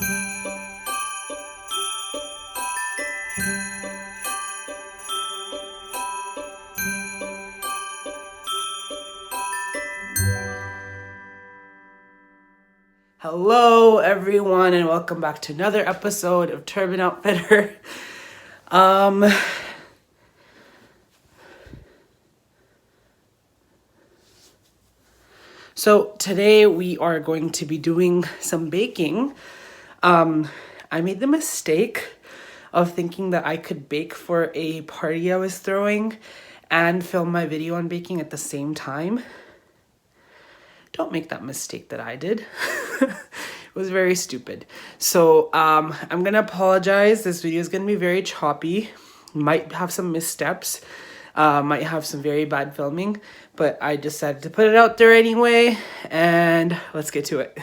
Hello everyone and welcome back to another episode of Turban Outfitter. So today we are going to be doing some baking. I made the mistake of thinking that I could bake for a party I was throwing and film my video on baking at the same time. Don't make that mistake that I did. It was very stupid. So I'm gonna apologize. This video is gonna be very choppy. Might have some missteps. Might have some very bad filming, but I decided to put it out there anyway, and let's get to it.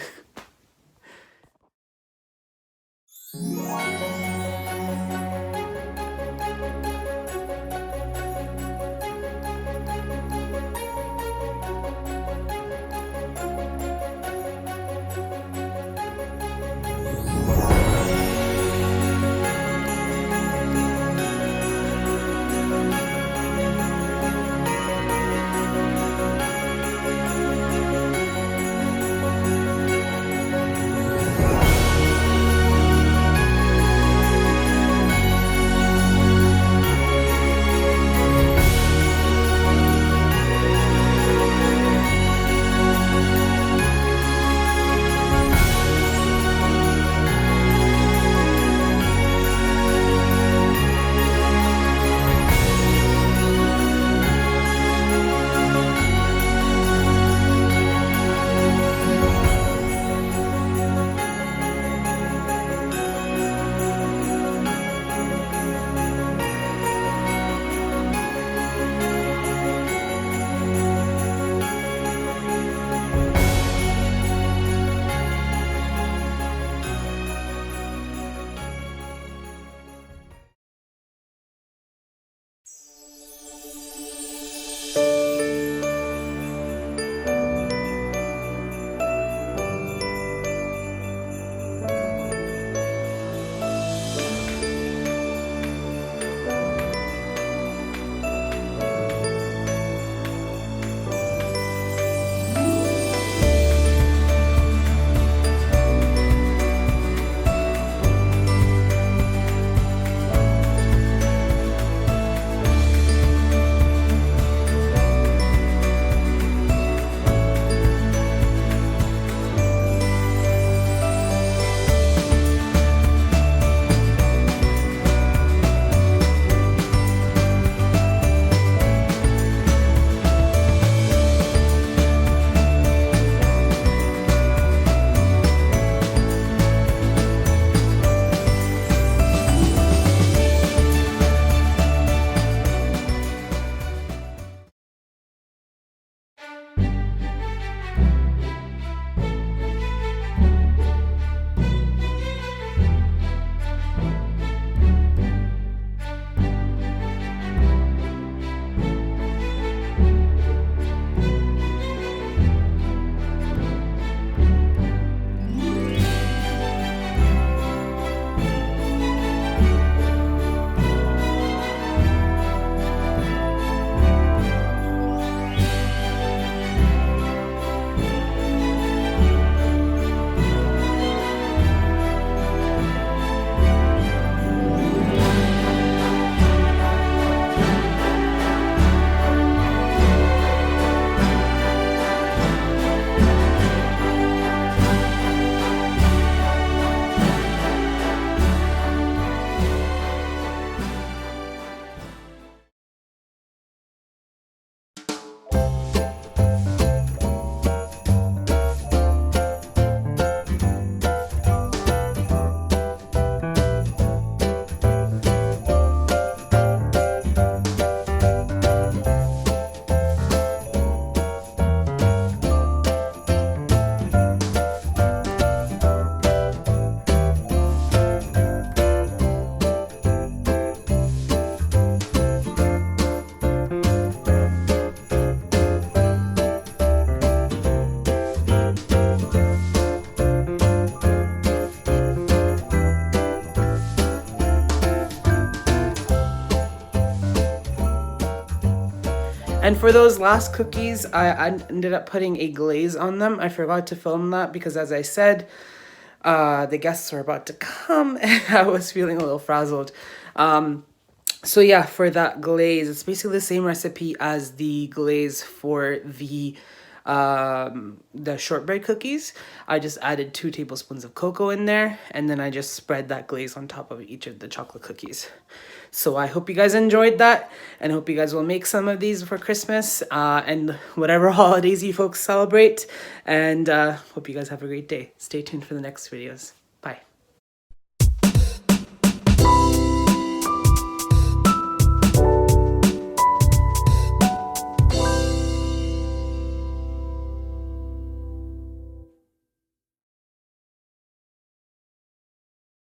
And for those last cookies, I ended up putting a glaze on them. I forgot to film that because, as I said, the guests were about to come and I was feeling a little frazzled. So yeah, for that glaze, it's basically the same recipe as the glaze for the shortbread cookies. I just added 2 tablespoons of cocoa in there, and then I just spread that glaze on top of each of the chocolate cookies. So I hope you guys enjoyed that, and hope you guys will make some of these for Christmas and whatever holidays you folks celebrate. And hope you guys have a great day. Stay tuned for the next videos. Bye.